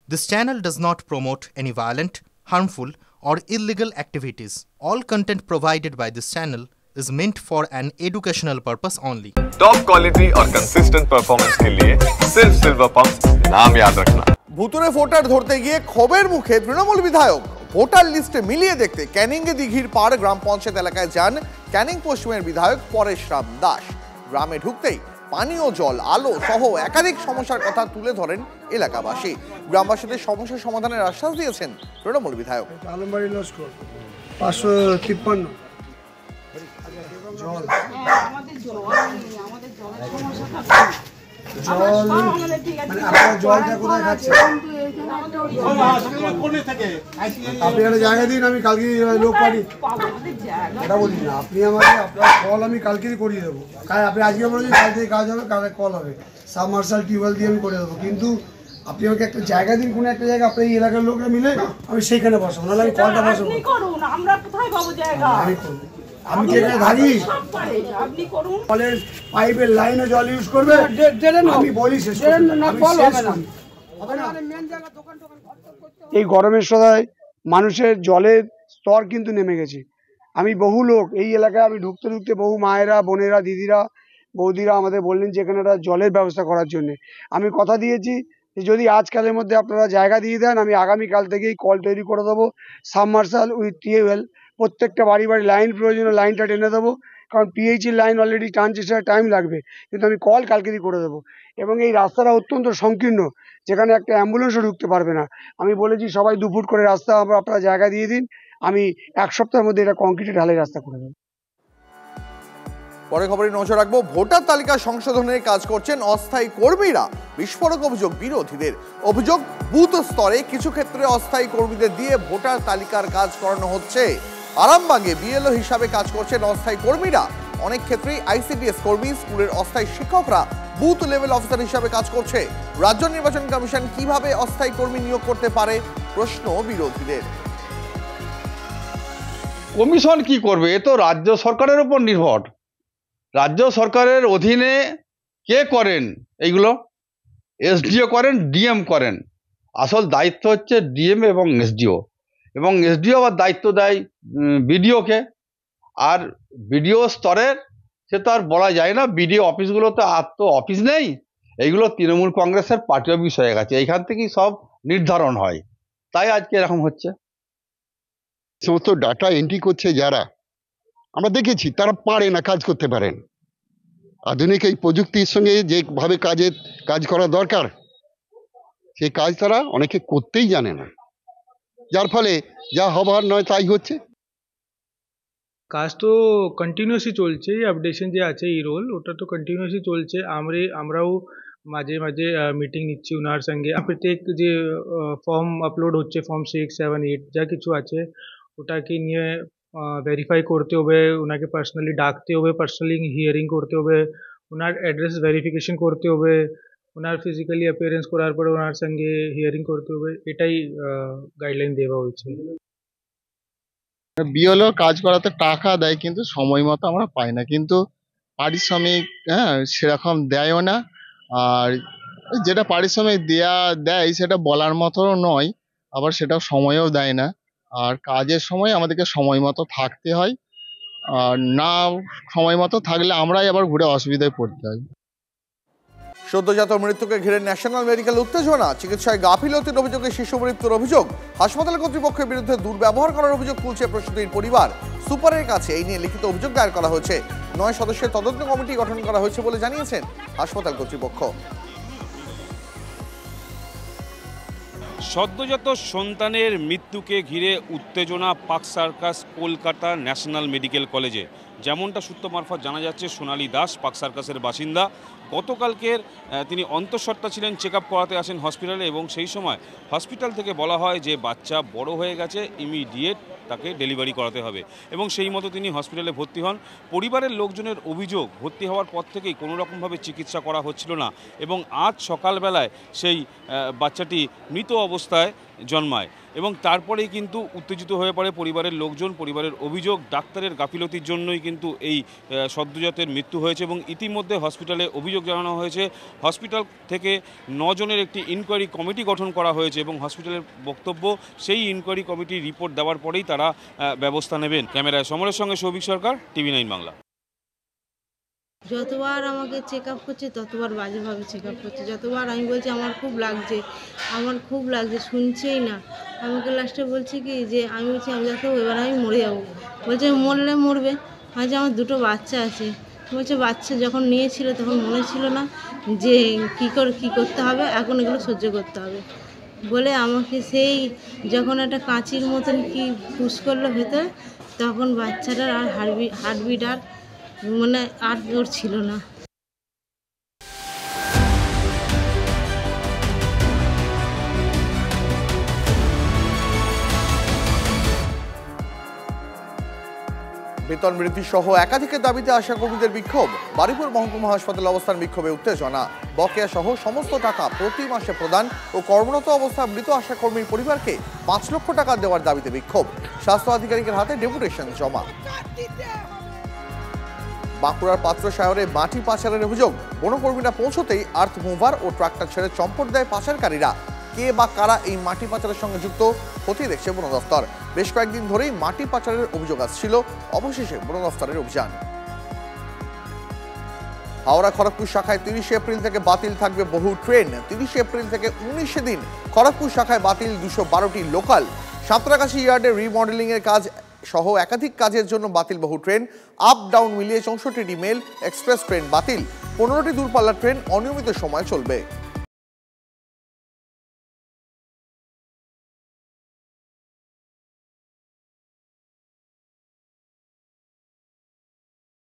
This channel does not promote any violent, harmful, or illegal activities. All content provided by this channel is meant for an educational purpose only. Top quality और consistent performance के लिए सिर्फ silver pump नाम याद रखना। ভুতুরে voter ধরতে গিয়ে ক্ষোভের মুখে তৃণমূল বিধায়ক। ভোটার লিস্টে মিলিয়ে দেখতে ক্যানিংয়ে দিঘির পাড় গ্রাম পঞ্চায়েত এলাকায় যান ক্যানিং পশ্চিমের বিধায়ক পরেশরাম দাস। গ্রামে ঢুকতেই পানীয় জল, আলো সহ একাধিক সমস্যার কথা তুলে ধরেন এলাকাবাসী। গ্রামবাসীদের সমস্যা সমাধানের আশ্বাস দিয়েছেন তৃণমূল বিধায়ক। আলমবাড়ি লস্কর 553 জল জলটা কোথায় খাচ্ছে? আপনি একটা জায়গা দিন, আমি কালকে লোক পারি। এটা বলি না, আপনি আমাকে আপনার কল আমি কালকেই করিয়ে দেবো। আপনি আজকে বলেছেন কাল থেকে কাজ হবে, কালকে কল হবে, সাবমার্শাল টিউবওয়েল দিয়ে আমি করে দেবো। কিন্তু আপনি আমাকে একটা জায়গা দিন, কোনো একটা জায়গা আপনার এই এলাকার লোকরা মিলে আমি সেইখানে বসাবো, নাহলে আমি কলটা বসাবো। আমি করবো, আমি কি এখানে দাঁড়িয়ে কলের পাইপের লাইনে জল ইউজ করবে? আমি বলি শেষ এই গরমের সময় মানুষের জলের স্তর কিন্তু নেমে গেছে। আমি বহু লোক এই এলাকায় আমি ঢুকতে ঢুকতে বহু মায়েরা, বোনেরা, দিদিরা, বৌদিরা আমাদের বললেন যে এখানে একটা জলের ব্যবস্থা করার জন্য। আমি কথা দিয়েছি যে যদি আজকালের মধ্যে আপনারা জায়গা দিয়ে দেন, আমি আগামীকাল থেকেই কল তৈরি করে দেবো, সাবমার্শাল উইথ টিউবওয়েল। প্রত্যেকটা বাড়ি বাড়ি লাইন প্রয়োজনে লাইনটা টেনে দেবো, কারণ পিএইচির লাইন অলরেডি টানছে, সেটা টাইম লাগবে, কিন্তু আমি কল কালকেই করে দেবো। এবং এই রাস্তাটা অত্যন্ত সংকীর্ণ, যেখানে একটা অ্যাম্বুলেন্সও ঢুকতে পারবে না। আমি বলেছি সবাই 2 ফুট করে রাস্তা আপনারা জায়গা দিয়ে দিন, আমি 1 সপ্তাহের মধ্যে এটা কংক্রিটে ঢালাই রাস্তা করে দেবো। পরে খবরে নজর রাখবো। ভোটার তালিকা সংশোধনের কাজ করছেন অস্থায়ী কর্মীরা। বিস্ফোরক অভিযোগ বিরোধীদের। অভিযোগ বুথ স্তরে কিছু ক্ষেত্রে অস্থায়ী কর্মীদের দিয়ে ভোটার তালিকার কাজ করানো হচ্ছে। আরামবাগে বিএলও হিসাবে কাজ করছেন অস্থায়ী কর্মীরা। অনেক ক্ষেত্রেই আইসিডিএস কর্মী, স্কুলের অস্থায়ী শিক্ষকরা বুথ লেভেল অফিসার হিসাবে কাজ করছে। রাজ্য নির্বাচন কমিশন কিভাবে অস্থায়ী কর্মী নিয়োগ করতে পারে, প্রশ্ন বিরোধীদের। কমিশন কি করবে? এ তো রাজ্য সরকারের উপর নির্ভর। রাজ্য সরকারের অধীনে কে করেন এইগুলো? এসডিও করেন, ডিএম করেন। আসল দায়িত্ব হচ্ছে ডিএম এবং এসডিও, এবং এসডিও আবার দায়িত্ব দেয় বিডিওকে। আর বিডিও স্তরের সে তো আর বলা যায় না, বিডিও অফিসগুলোতে আর তো অফিস নেই। এইগুলো তৃণমূল কংগ্রেসের পার্টি অফিস হয়ে গেছে, এইখান থেকেই সব নির্ধারণ হয়। তাই আজকে এরকম হচ্ছে। সমস্ত ডাটা এন্ট্রি করছে যারা, আমরা দেখেছি তারা পারে না, কাজ করতে পারেন। আধুনিক এই প্রযুক্তির সঙ্গে যেভাবে কাজ করা দরকার, সেই কাজ তারা অনেকে করতেই জানে না, যার ফলে যা হবার নয় তাই হচ্ছে। কাজ তো কন্টিনিউয়াসলি চলছে, আপডেশন যে আছে এই রোল, ওটা তো কন্টিনিউয়াসলি চলছে। আমরাও মাঝে মাঝে মিটিং নিচ্ছি ওনার সঙ্গে। প্রত্যেক যে ফর্ম আপলোড হচ্ছে, ফর্ম 6, 7, 8 যা কিছু আছে, ওটাকে নিয়ে ভেরিফাই করতে হবে, ওনাকে পার্সোনালি ডাকতে হবে, পার্সোনালি হিয়ারিং করতে হবে, ওনার অ্যাড্রেস ভেরিফিকেশন করতে হবে, ওনার ফিজিক্যালি অ্যাপিয়ারেন্স করার পরে ওনার সঙ্গে হিয়ারিং করতে হবে। এটাই গাইডলাইন দেওয়া হয়েছে। বিএলও কাজ করাতে টাকা দেয়, কিন্তু সময় মতো আমরা পাই না, কিন্তু পারিশ্রমিক সেরকম দেয়ও না। আর যেটা পারিশ্রমিক দেয় সেটা বলার মতো নয়, আবার সেটা সময়ও দেয় না। আর কাজের সময় আমাদেরকে সময় মতো থাকতে হয়, আর না সময় মতো থাকলে আমরাই আবার ঘুরে অসুবিধায় পড়তে হয়। সদ্যজাত মৃত্যুকে ঘিরে ন্যাশনাল মেডিকেল উত্তেজনা। চিকিৎসায় গাফিলতির অভিযোগে শিশু মৃত্যুর অভিযোগ। হাসপাতাল কর্তৃপক্ষের বিরুদ্ধে দুর্ব্যবহার করার অভিযোগ তুলছে প্রসূতির পরিবার। সুপারের কাছে এই নিয়ে লিখিত অভিযোগ দায়ের করা হয়েছে। 9 সদস্যের তদন্ত কমিটি গঠন করা হয়েছে বলে জানিয়েছেন হাসপাতাল কর্তৃপক্ষ। সদ্যজাত সন্তানের মৃত্যুকে ঘিরে উত্তেজনা park circus Kolkata national medical কলেজে। যেমনটা সূত্র মারফত জানা যাচ্ছে, সোনালী দাস পার্ক সার্কাসের বাসিন্দা। গতকালকের তিনি অন্তঃসত্ত্বা ছিলেন, চেক আপ করাতে আসেন হসপিটালে, এবং সেই সময় হসপিটাল থেকে বলা হয় যে বাচ্চা বড় হয়ে গেছে, ইমিডিয়েট তাকে ডেলিভারি করাতে হবে, এবং সেই মতো তিনি হসপিটালে ভর্তি হন। পরিবারের লোকজনের অভিযোগ, ভর্তি হওয়ার পর থেকেই কোনো রকমভাবে চিকিৎসা করা হচ্ছিল না, এবং আজ সকালবেলায় সেই বাচ্চাটি মৃত অবস্থায় জন্মায় এবং তারপরেই কিন্তু উত্তেজিত হয়ে পড়ে পরিবারের লোকজন। পরিবারের অভিযোগ ডাক্তারের গাফিলতির জন্যই কিন্তু এই সদ্যোজাতের মৃত্যু হয়েছে এবং ইতিমধ্যে হসপিটালে অভিযোগ জানানো হয়েছে। হসপিটাল থেকে 9 জনের একটি ইনকোয়ারি কমিটি গঠন করা হয়েছে এবং হসপিটালের বক্তব্য সেই ইনকোয়ারি কমিটির রিপোর্ট দেওয়ার পরেই তারা ব্যবস্থা নেবেন। ক্যামেরায় সমরের সঙ্গে সৌভিক সরকার, TV9 বাংলা। যতবার আমাকে চেক আপ করছে ততবার বাজেভাবে চেক আপ করছে। যতবার আমি বলছি আমার খুব লাগছে শুনছেই না। আমাকে লাস্টে বলছে কি যে আমি বলছি আমি যাতে এবার আমি মরে যাবো। বলছে মরলে মরবে। বলছে আমার 2টো বাচ্চা আছে। বলছে বাচ্চা যখন নিয়েছিল তখন মনে ছিল না যে কী করতে হবে, এখন এগুলো সহ্য করতে হবে বলে আমাকে সেই যখন একটা কাঁচির মতন কি পুশ করলো ভেতরে, তখন বাচ্চাটার আর হার্টবিট আর মানে আর ওর ছিল না। বেতন বৃদ্ধি সহ একাধিকের দাবিতে আশা কর্মীদের বিক্ষোভ। বারুইপুর মহকুমা হাসপাতালে অবস্থান বিক্ষোভে উত্তেজনা। বকেয়া সহ সমস্ত টাকা প্রতি মাসে প্রদান ও কর্মরত অবস্থায় মৃত আশা কর্মীর পরিবারকে 5 লক্ষ টাকা দেওয়ার দাবিতে বিক্ষোভ। স্বাস্থ্য আধিকারিকের হাতে ডেপুটেশন জমা। বাঁকুড়ার পাত্রসায়রে মাটি পাচারের অভিযোগ। বনকর্মীরা পৌঁছতেই আর্থ মুভার ও ট্রাক্টর ছেড়ে চম্পট দেয় পাচারকারীরা। কে বা কারা এই মাটি পাচারের সঙ্গে যুক্ত খতিয়ে দেখছে বন দফতর। বেশ কয়েকদিন ধরেই মাটি পাচারের অভিযোগ আসছিল, অবশেষে বন দফতরের অভিযান। হাওড়া খড়গপুর শাখায় 30 এপ্রিল থেকে বাতিল থাকবে বহু ট্রেন। 30 এপ্রিল থেকে 19 দিন খড়গপুর শাখায় বাতিল 212টি লোকাল। সাঁতরাগাছি ইয়ার্ডে রিমডেলিং এর কাজ সহ একাধিক কাজের জন্য বাতিল বহু ট্রেন। আপ ডাউন মিলিয়ে 64টি মেল এক্সপ্রেস ট্রেন বাতিল। 15টি দূরপাল্লার ট্রেন অনিয়মিত সময় চলবে।